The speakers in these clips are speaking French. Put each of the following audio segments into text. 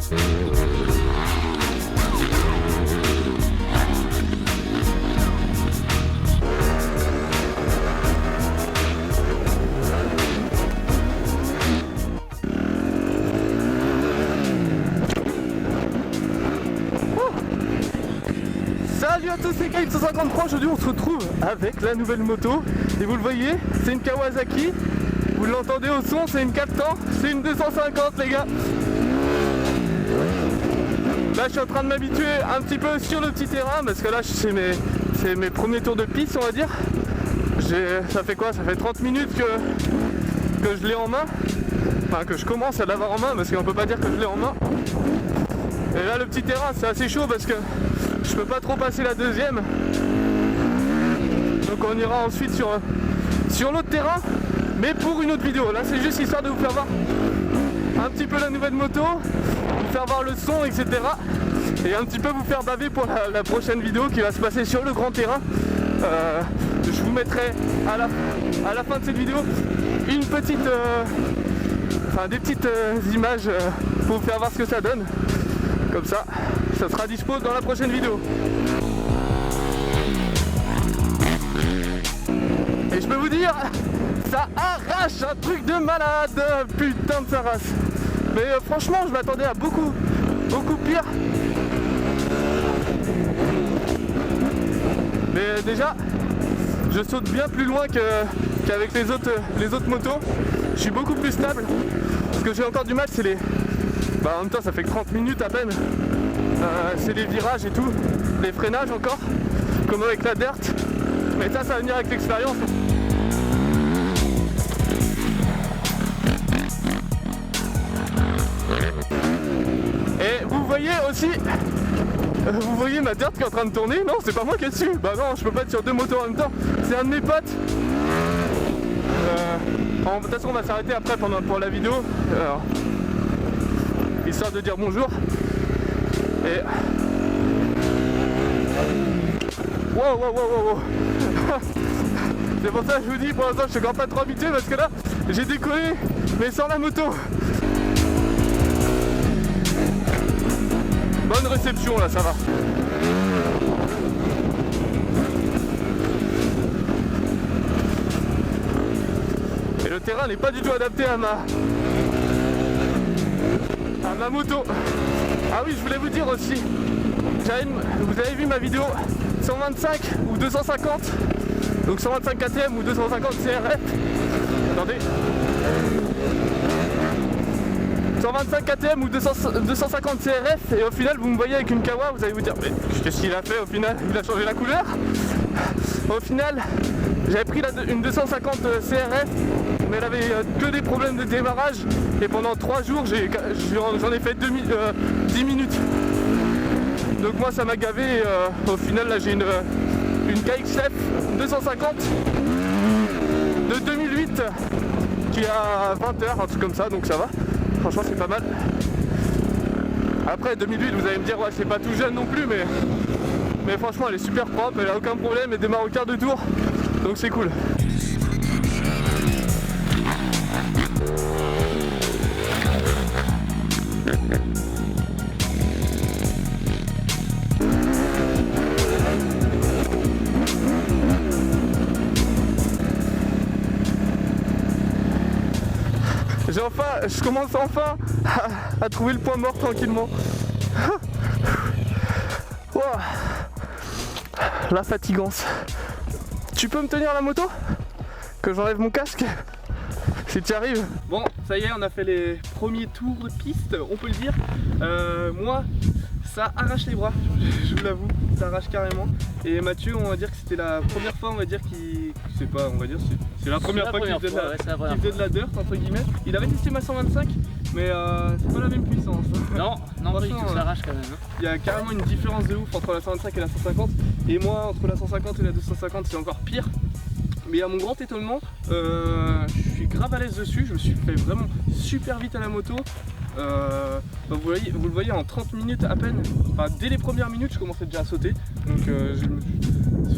Salut à tous, c'est Kyle 153. Aujourd'hui on se retrouve avec la nouvelle moto et vous le voyez, c'est une Kawasaki. Vous l'entendez au son, c'est une 4 temps, c'est une 250 les gars. Là je suis en train de m'habituer un petit peu sur le petit terrain parce que là c'est mes premiers tours de piste on va dire. Ça fait quoi? Ça fait 30 minutes que je l'ai en main. Enfin que je commence à l'avoir en main parce qu'on peut pas dire que je l'ai en main. Et là le petit terrain c'est assez chaud parce que je peux pas trop passer la deuxième. Donc on ira ensuite sur l'autre terrain. Mais pour une autre vidéo. Là c'est juste histoire de vous faire voir un petit peu la nouvelle moto, vous faire voir le son, etc. Et un petit peu vous faire baver pour la prochaine vidéo qui va se passer sur le grand terrain. Je vous mettrai à la fin de cette vidéo une petite des petites images pour vous faire voir ce que ça donne. Comme ça sera dispo dans la prochaine vidéo. Et je peux vous dire, ça arrache un truc de malade, putain de sa race. Mais franchement, je m'attendais à beaucoup pire. Mais déjà, je saute bien plus loin qu'avec les autres motos. Je suis beaucoup plus stable. Ce que j'ai encore du mal, c'est les... en même temps, ça fait que 30 minutes à peine. C'est les virages et tout, les freinages encore, comme avec la Dirt. Mais ça va venir avec l'expérience. Et vous voyez aussi, vous voyez ma Dirt qui est en train de tourner. Non, c'est pas moi qui est dessus. Bah non, je peux pas être sur deux motos en même temps. C'est un de mes potes. De toute façon, on va s'arrêter après pour la vidéo. Alors, histoire de dire bonjour. Et... Wow. C'est pour ça que je vous dis, pour l'instant je suis encore pas trop habitué parce que là j'ai décollé mais sans la moto. Bonne réception là, ça va. Et le terrain n'est pas du tout adapté à ma moto. Ah oui, je voulais vous dire aussi, vous avez vu ma vidéo 125 ou 250, donc 125 KTM ou 250 CRF. Attendez, 125 KTM ou 250 CRF, et au final vous me voyez avec une Kawa, vous allez vous dire mais qu'est-ce qu'il a fait au final? Il a changé la couleur. Au final j'avais pris une 250 CRF, mais elle avait que des problèmes de démarrage, et pendant 3 jours j'en ai fait 10 minutes. Donc moi ça m'a gavé, et au final là j'ai une KXF 250 de 2008 qui a 20 heures, un truc comme ça, donc ça va. Franchement c'est pas mal. Après 2008 vous allez me dire ouais c'est pas tout jeune non plus, mais franchement elle est super propre, elle a aucun problème, elle démarre au quart de tour, donc c'est cool. Je commence enfin à trouver le point mort tranquillement. Wow. La fatigance. Tu peux me tenir la moto? Que j'enlève mon casque si tu arrives. Bon, ça y est, on a fait les premiers tours de piste, on peut le dire. Moi, ça arrache les bras, je vous l'avoue, ça arrache carrément. Et Mathieu, on va dire que c'était la première fois, on va dire qu'il... C'est pas, on va dire, c'est la première fois qu'il faisait de la dirt, entre guillemets. Il avait testé ma 125, mais c'est pas la même puissance. Non, pas du tout, ça arrache quand même. Il y a carrément une différence de ouf entre la 125 et la 150. Et moi, entre la 150 et la 250, c'est encore pire. Mais à mon grand étonnement, je suis grave à l'aise dessus, je me suis fait vraiment super vite à la moto. Vous le voyez en 30 minutes à peine, enfin, dès les premières minutes je commençais déjà à sauter. Donc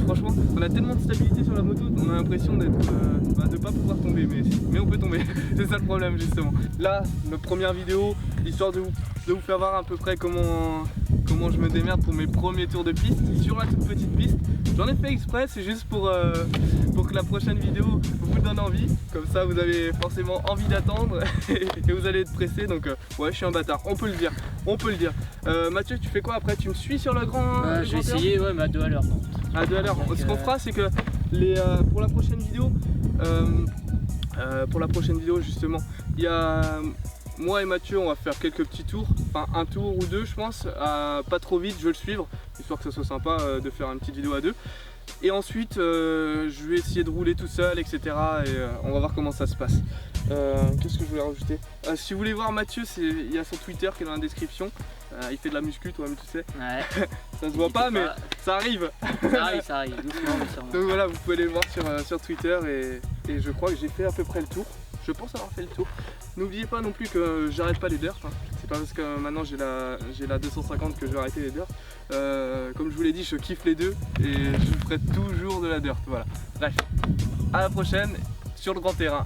franchement on a tellement de stabilité sur la moto, on a l'impression de pas pouvoir tomber, mais on peut tomber. C'est ça le problème justement. Là, notre première vidéo, histoire de de vous faire voir à peu près comment je me démerde pour mes premiers tours de piste sur la toute petite piste. J'en ai fait exprès, c'est juste pour que la prochaine vidéo vous donne envie. Comme ça vous avez forcément envie d'attendre et vous allez être pressé. Donc ouais, je suis un bâtard, on peut le dire. Mathieu, tu fais quoi après? Tu me suis sur le grand Je vais essayer, ouais, mais à 2 à l'heure. À 2 à l'heure. Ce qu'on fera, c'est que pour la prochaine vidéo, justement, il y a moi et Mathieu, on va faire quelques petits tours, enfin un tour ou deux je pense, pas trop vite, je vais le suivre, histoire que ça soit sympa de faire une petite vidéo à deux. Et ensuite je vais essayer de rouler tout seul, etc. Et on va voir comment ça se passe. Qu'est-ce que je voulais rajouter? Si vous voulez voir Mathieu, il y a son Twitter qui est dans la description. Il fait de la muscu, toi-même tu sais. Ouais. Ça se voit pas, mais ça arrive. Ça arrive, doucement mais sûrement. Donc voilà, vous pouvez aller le voir sur Twitter et je crois que j'ai fait à peu près le tour. Je pense avoir fait le tour. N'oubliez pas non plus que j'arrête pas les dirt. C'est pas parce que maintenant j'ai la 250 que je vais arrêter les dirt. Comme je vous l'ai dit, je kiffe les deux et je ferai toujours de la dirt. Voilà. Bref, à la prochaine sur le grand terrain.